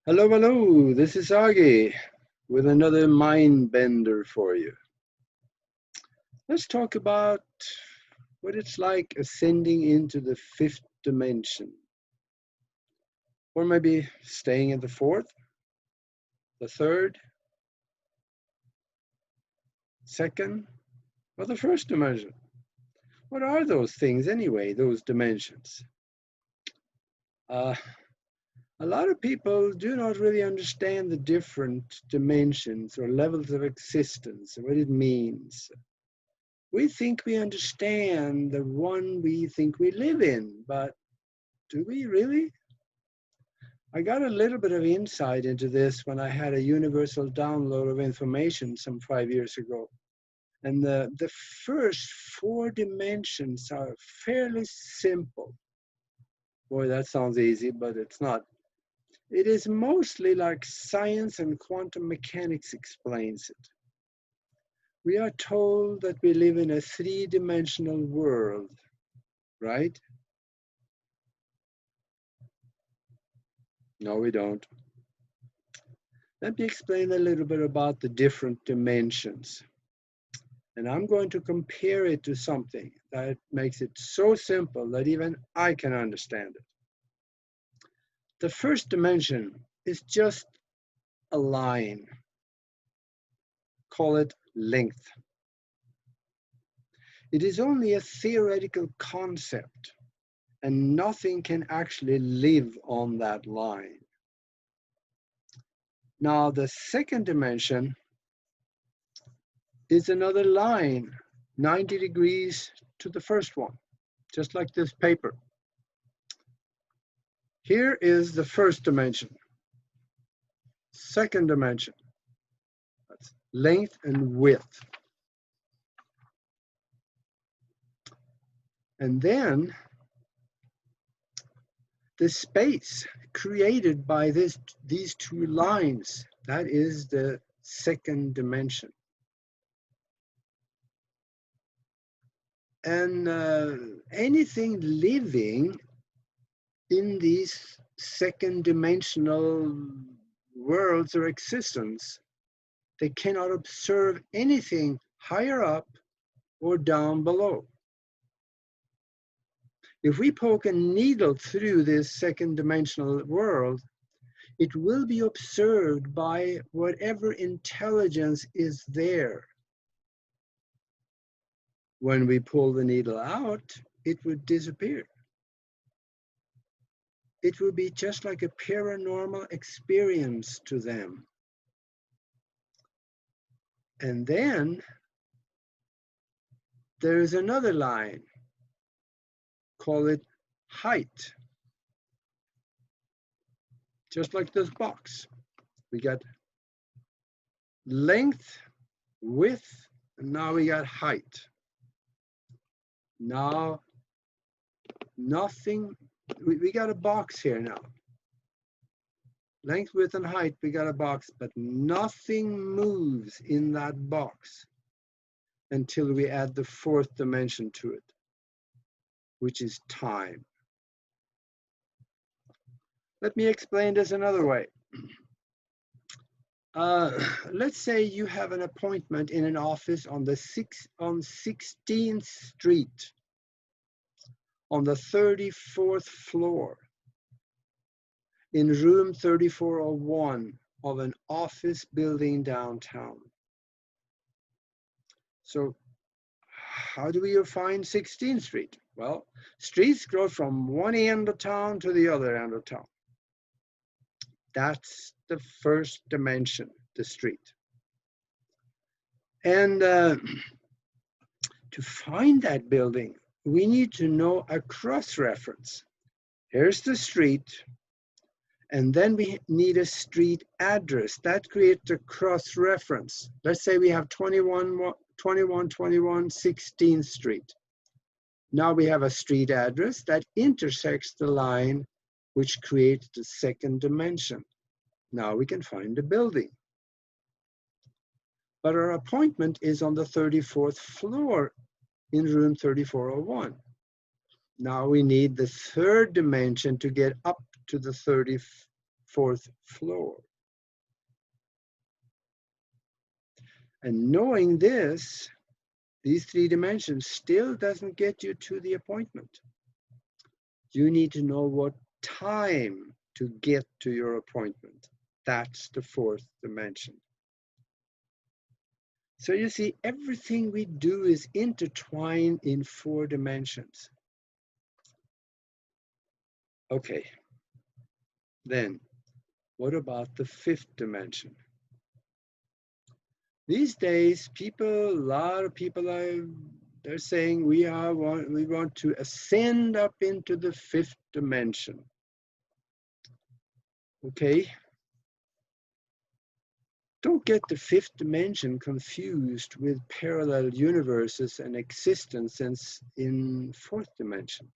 Hello, hello, this is Agi with another mind bender for you. Let's talk about what it's like ascending into the fifth dimension, or maybe staying in the fourth, the third, second, or the first dimension. What are those things anyway, those dimensions? Uh, a lot of people do not really understand the different dimensions or levels of existence and what it means. We think we understand the one we think we live in, but do we really? I got a little bit of insight into this when I had a universal download of information some 5 years ago. And the first four dimensions are fairly simple. Boy, that sounds easy, but it's not. It is mostly like science and quantum mechanics explains it. We are told that we live in a three-dimensional world, right? No, we don't. Let me explain a little bit about the different dimensions. And I'm going to compare it to something that makes it so simple that even I can understand it. The first dimension is just a line. Call it length. It is only a theoretical concept, and nothing can actually live on that line. Now, the second dimension is another line, 90 degrees to the first one, just like this paper. Here is the first dimension. Second dimension, that's length and width. And then the space created by these two lines, that is the second dimension. And anything living in these second dimensional worlds or existence, they cannot observe anything higher up or down below. If we poke a needle through this second dimensional world, it will be observed by whatever intelligence is there. When we pull the needle out, it would disappear. It would be just like a paranormal experience to them. And then there is another line, call it height. Just like this box. We got length, width, and now we got height. Now, nothing, we got a box here now. Length, width, and height, we got a box, but nothing moves in that box until we add the fourth dimension to it, which is time. Let me explain this another way. Let's say you have an appointment in an office on 16th Street, on the 34th floor, in room 3401 of an office building downtown. So how do we find 16th Street? Well, streets go from one end of town to the other end of town. That's the first dimension, the street. And to find that building, we need to know a cross-reference. Here's the street, and then we need a street address. That creates a cross-reference. Let's say we have 2121 16th Street. Now we have a street address that intersects the line which creates the second dimension. Now we can find the building. But our appointment is on the 34th floor in room 3401. Now we need the third dimension to get up to the 4th floor. And knowing this, these 3 dimensions still doesn't get you to the appointment. You need to know what time to get to your appointment. That's the 4th dimension. So you see, everything we do is intertwined in 4 dimensions. Okay, then what about the 5th dimension? These days, a lot of people they're saying we want to ascend up into the 5th dimension. Okay. Don't get the 5th dimension confused with parallel universes and existence in 4th dimension.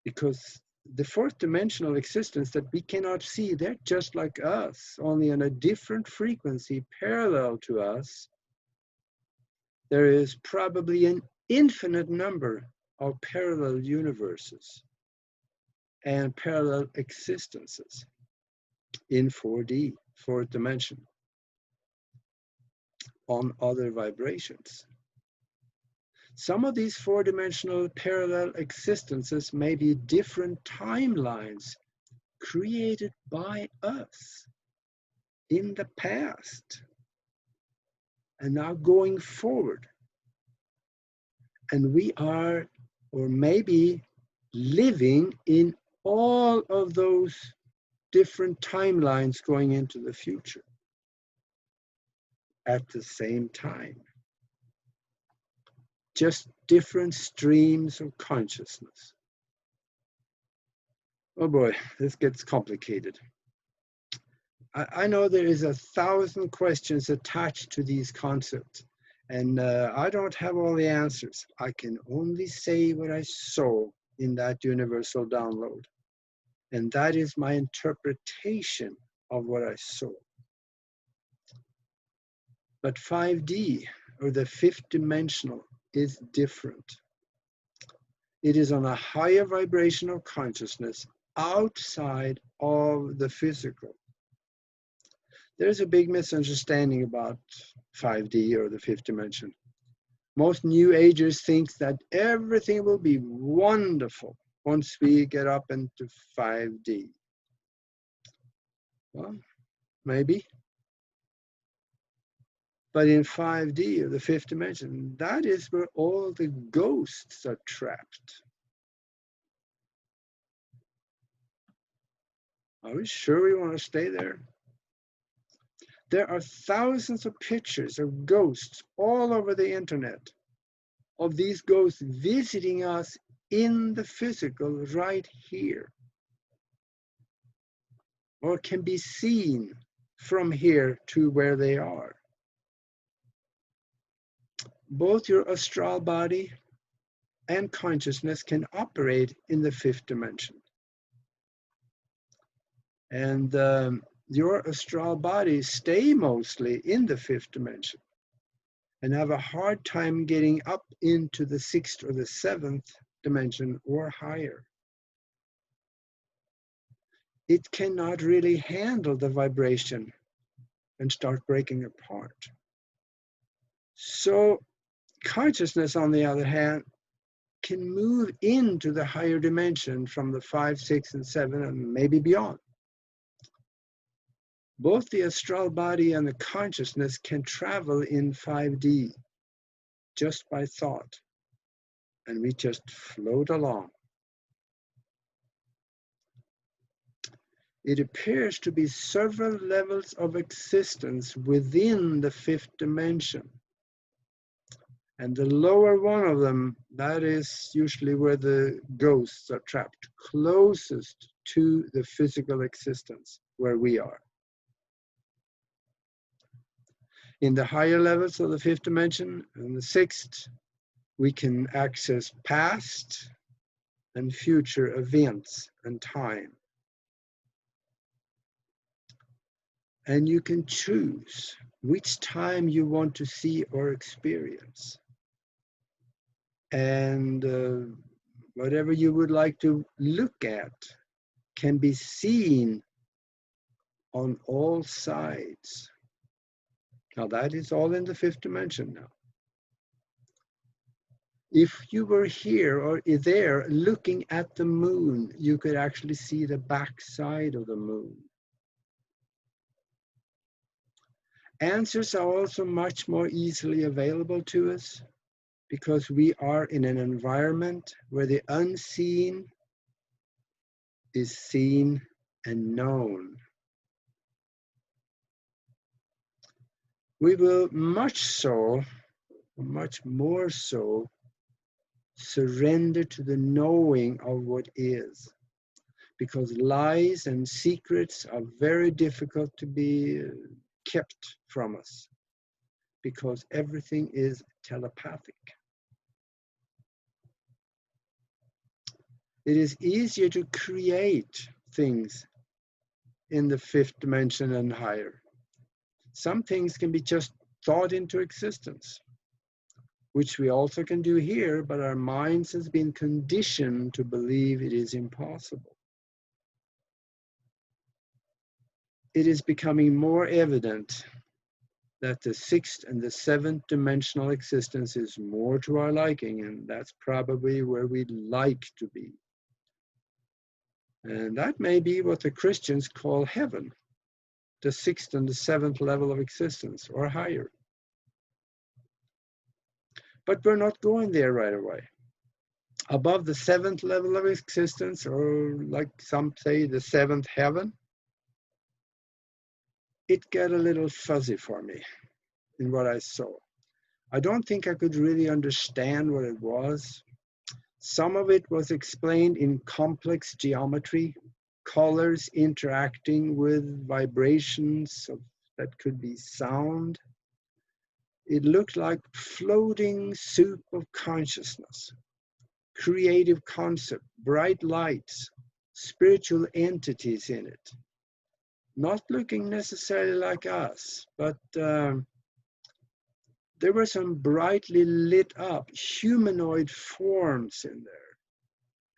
Because the 4th dimensional existence that we cannot see, they're just like us, only on a different frequency parallel to us. There is probably an infinite number of parallel universes and parallel existences in 4D, 4th dimension, on other vibrations. Some of these 4-dimensional parallel existences may be different timelines created by us in the past and now going forward. And we are, or maybe, living in all of those different timelines going into the future at the same time. Just different streams of consciousness. Oh boy, this gets complicated. I know there is 1,000 questions attached to these concepts, and I don't have all the answers. I can only say what I saw in that universal download, and that is my interpretation of what I saw. But 5D, or the 5th dimensional, is different. It is on a higher vibration of consciousness outside of the physical. There's a big misunderstanding about 5D, or the 5th dimension. Most New Agers think that everything will be wonderful once we get up into 5D. Well, maybe. But in 5D, or the 5th dimension, that is where all the ghosts are trapped. Are we sure we want to stay there? There are thousands of pictures of ghosts all over the internet, of these ghosts visiting us in the physical right here, or can be seen from here to where they are. Both your astral body and consciousness can operate in the 5th dimension. And your astral bodies stay mostly in the 5th dimension and have a hard time getting up into the 6th or the 7th dimension or higher. It cannot really handle the vibration and start breaking apart. So consciousness, on the other hand, can move into the higher dimension from the 5, 6, and 7, and maybe beyond. Both the astral body and the consciousness can travel in 5D just by thought, and we just float along. It appears to be several levels of existence within the 5th dimension. And the lower one of them, that is usually where the ghosts are trapped, closest to the physical existence where we are. In the higher levels of the 5th dimension and the 6th, we can access past and future events and time. And you can choose which time you want to see or experience. And whatever you would like to look at can be seen on all sides. Now that is all in the fifth dimension now. If you were here or there looking at the moon, you could actually see the back side of the moon. Answers are also much more easily available to us because we are in an environment where the unseen is seen and known. We will much more so, surrender to the knowing of what is, because lies and secrets are very difficult to be kept from us, because everything is telepathic. It is easier to create things in the fifth dimension and higher. Some things can be just thought into existence, which we also can do here, but our minds has been conditioned to believe it is impossible. It is becoming more evident that the sixth and the seventh dimensional existence is more to our liking, and that's probably where we'd like to be. And that may be what the Christians call heaven, the sixth and the seventh level of existence, or higher. But we're not going there right away. Above the seventh level of existence, or like some say, the seventh heaven, it got a little fuzzy for me in what I saw. I don't think I could really understand what it was. Some of it was explained in complex geometry, colors interacting with vibrations that could be sound. It looked like floating soup of consciousness, creative concept, bright lights, spiritual entities in it. Not looking necessarily like us, but there were some brightly lit up humanoid forms in there,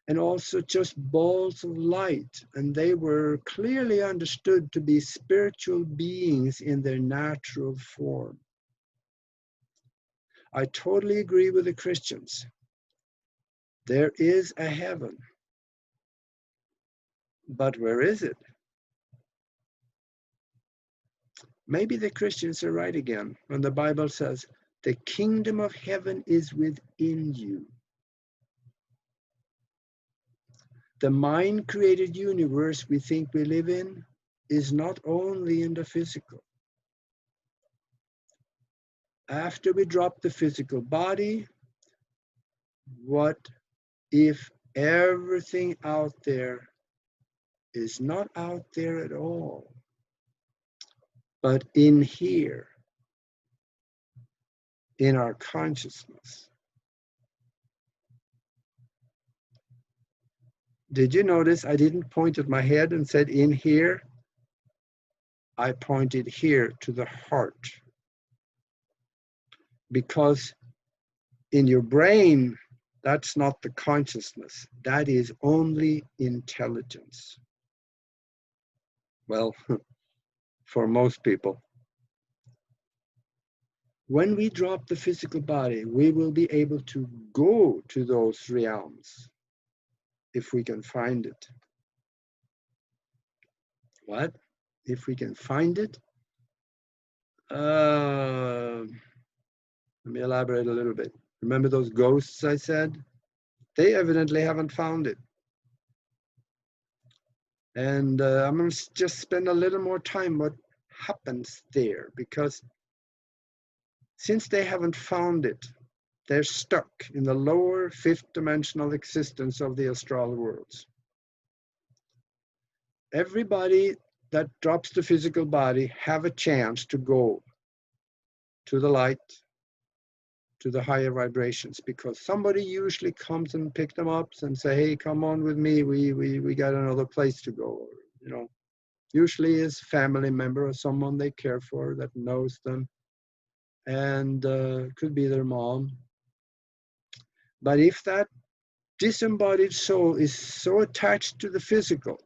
and also just balls of light, and they were clearly understood to be spiritual beings in their natural form. I totally agree with the Christians. There is a heaven, but where is it? Maybe the Christians are right again when the Bible says, the kingdom of heaven is within you. The mind-created universe we think we live in is not only in the physical. After we drop the physical body, what if everything out there is not out there at all, but in here, in our consciousness? Did you notice I didn't point at my head and said in here? I pointed here to the heart. Because in your brain, that's not the consciousness. That is only intelligence. Well, for most people. When we drop the physical body, we will be able to go to those realms if we can find it. What? If we can find it? Let me elaborate a little bit. Remember those ghosts I said? They evidently haven't found it. And I'm going to just spend a little more time what happens there, because since they haven't found it, they're stuck in the lower fifth dimensional existence of the astral worlds. Everybody that drops the physical body have a chance to go to the light, to the higher vibrations, because somebody usually comes and pick them up and say, hey, come on with me, we got another place to go. You know, usually is a family member or someone they care for that knows them, and could be their mom. But if that disembodied soul is so attached to the physical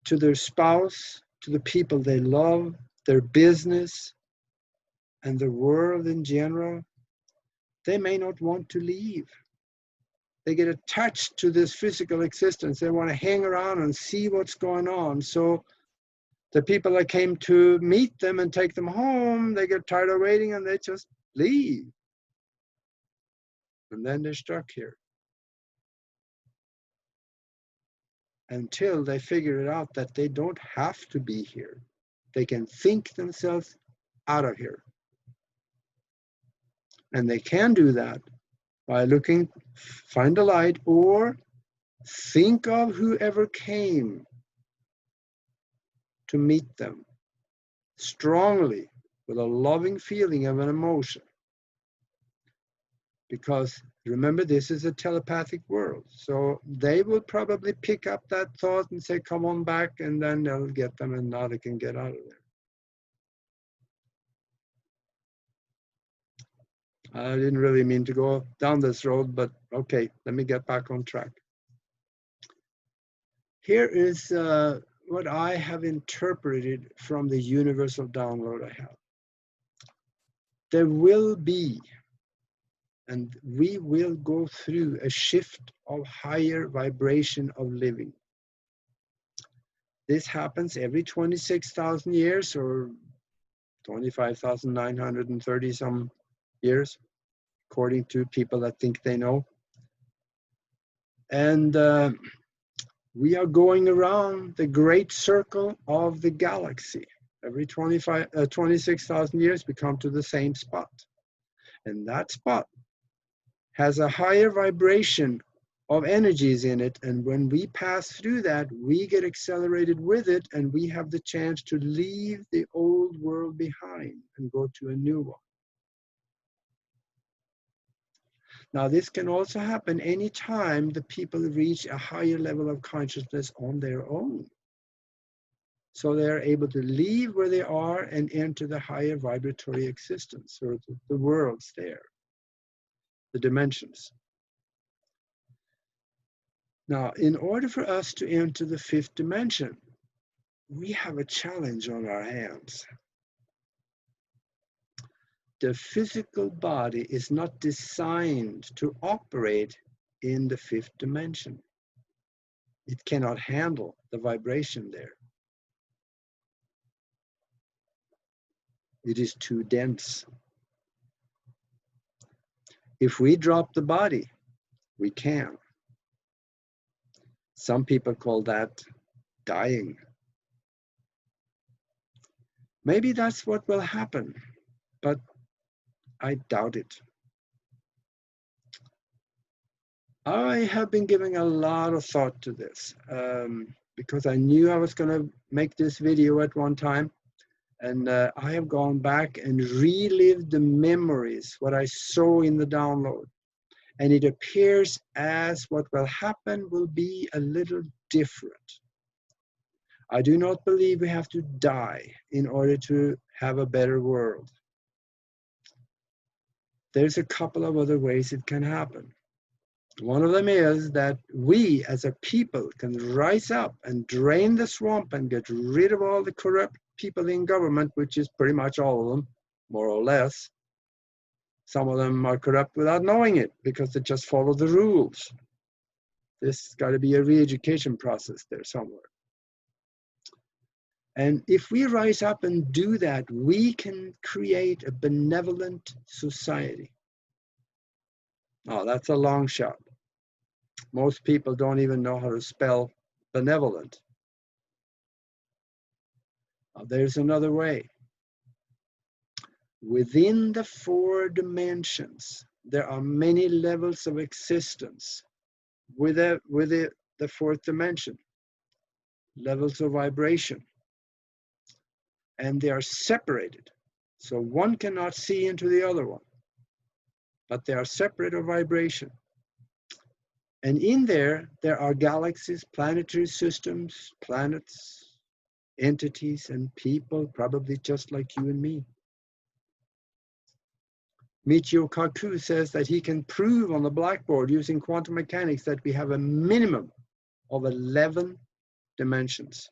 to their spouse, to the people they love, their business, and the world in general, they may not want to leave. They get attached to this physical existence. They want to hang around and see what's going on. So the people that came to meet them and take them home, they get tired of waiting and they just leave. And then they're stuck here until they figure it out that they don't have to be here. They can think themselves out of here. And they can do that by looking, find a light, or think of whoever came to meet them strongly with a loving feeling of an emotion. Because remember, this is a telepathic world. So they will probably pick up that thought and say, come on back, and then they'll get them and now they can get out of there. I didn't really mean to go down this road, but okay, let me get back on track. Here is what I have interpreted from the universal download I have. There will be, and we will go through a shift of higher vibration of living. This happens every 26,000 years or 25,930 some years, according to people that think they know. And we are going around the great circle of the galaxy. Every 26,000 years, we come to the same spot. And that spot has a higher vibration of energies in it. And when we pass through that, we get accelerated with it, and we have the chance to leave the old world behind and go to a new one. Now, this can also happen anytime the people reach a higher level of consciousness on their own. So they are able to leave where they are and enter the higher vibratory existence, or the worlds there, the dimensions. Now, in order for us to enter the fifth dimension, we have a challenge on our hands. The physical body is not designed to operate in the fifth dimension. It cannot handle the vibration there. It is too dense. If we drop the body, we can. Some people call that dying. Maybe that's what will happen, but I doubt it. I have been giving a lot of thought to this because I knew I was going to make this video at one time. And I have gone back and relived the memories, what I saw in the download. And it appears as what will happen will be a little different. I do not believe we have to die in order to have a better world. There's a couple of other ways it can happen. One of them is that we as a people can rise up and drain the swamp and get rid of all the corrupt people in government, which is pretty much all of them, more or less. Some of them are corrupt without knowing it because they just follow the rules. There's got to be a re-education process there somewhere. And if we rise up and do that, we can create a benevolent society. Oh, that's a long shot. Most people don't even know how to spell benevolent. There's another way. Within the 4 dimensions, there are many levels of existence. With the 4th dimension, levels of vibration. And they are separated. So one cannot see into the other one. But they are separate of vibration. And in there are galaxies, planetary systems, planets, entities, and people, probably just like you and me. Michio Kaku says that he can prove on the blackboard using quantum mechanics that we have a minimum of 11 dimensions.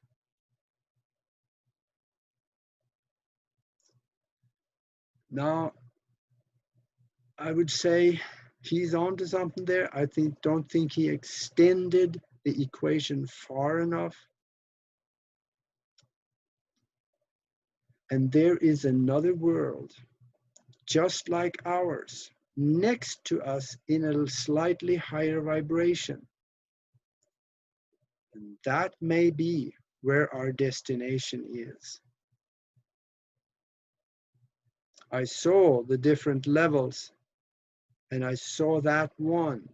Now, I would say he's onto something there. Don't think he extended the equation far enough. And there is another world, just like ours, next to us in a slightly higher vibration. And that may be where our destination is. I saw the different levels, and I saw that one.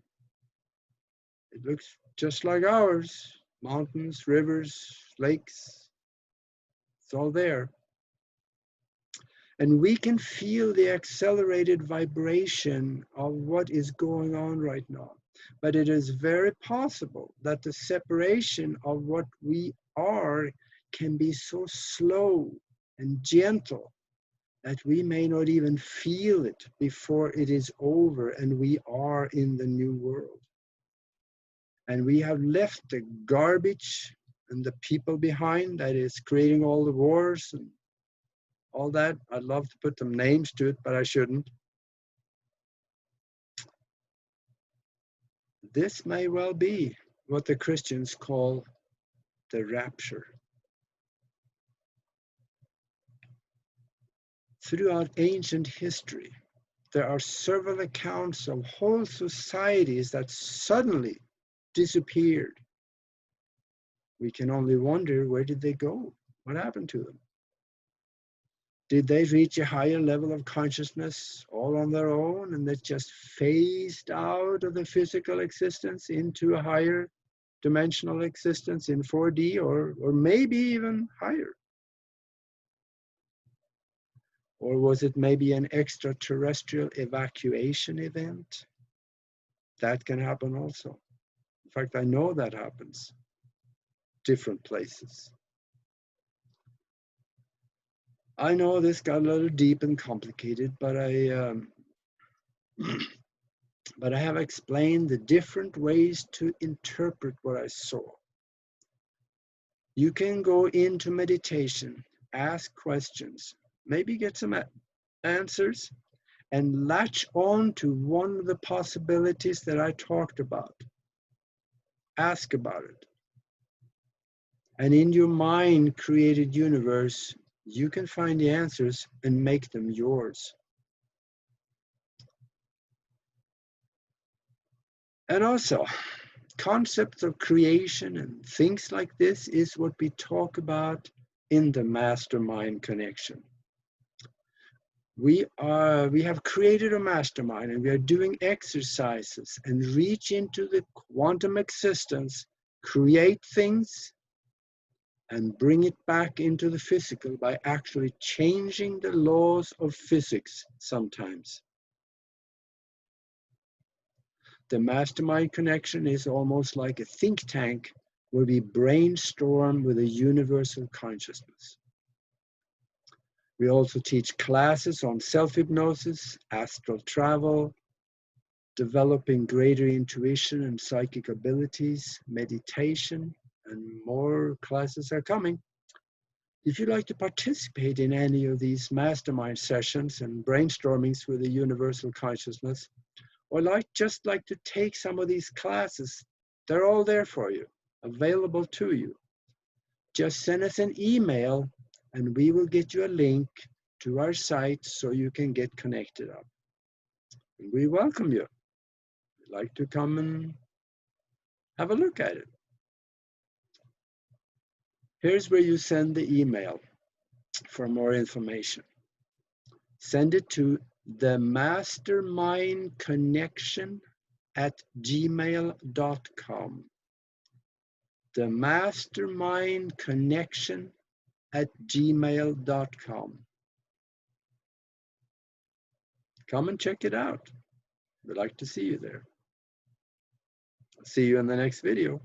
It looks just like ours. Mountains, rivers, lakes, it's all there. And we can feel the accelerated vibration of what is going on right now. But it is very possible that the separation of what we are can be so slow and gentle that we may not even feel it before it is over and we are in the new world. And we have left the garbage and the people behind that is creating all the wars and all that. I'd love to put some names to it, but I shouldn't. This may well be what the Christians call the rapture. Throughout ancient history, there are several accounts of whole societies that suddenly disappeared. We can only wonder, where did they go? What happened to them? Did they reach a higher level of consciousness all on their own and they just phased out of the physical existence into a higher dimensional existence in 4D or maybe even higher? Or was it maybe an extraterrestrial evacuation event? That can happen also. In fact, I know that happens. Different places. I know this got a little deep and complicated, but I have explained the different ways to interpret what I saw. You can go into meditation, ask questions, maybe get some answers, and latch on to one of the possibilities that I talked about. Ask about it. And in your mind-created universe, you can find the answers and make them yours. And also, concepts of creation and things like this is what we talk about in the Mastermind connection. We have created a mastermind and we are doing exercises and reach into the quantum existence, create things, and bring it back into the physical by actually changing the laws of physics sometimes. The Mastermind connection is almost like a think tank where we brainstorm with a universal consciousness. We also teach classes on self-hypnosis, astral travel, developing greater intuition and psychic abilities, meditation, and more classes are coming. If you'd like to participate in any of these mastermind sessions and brainstormings with the universal consciousness, or just like to take some of these classes, they're all there for you, available to you. Just send us an email and we will get you a link to our site so you can get connected up. And we welcome you. We'd like to come and have a look at it. Here's where you send the email for more information. Send it to themastermindconnection@gmail.com. themastermindconnection@gmail.com. Come and check it out. We'd like to see you there. I'll see you in the next video.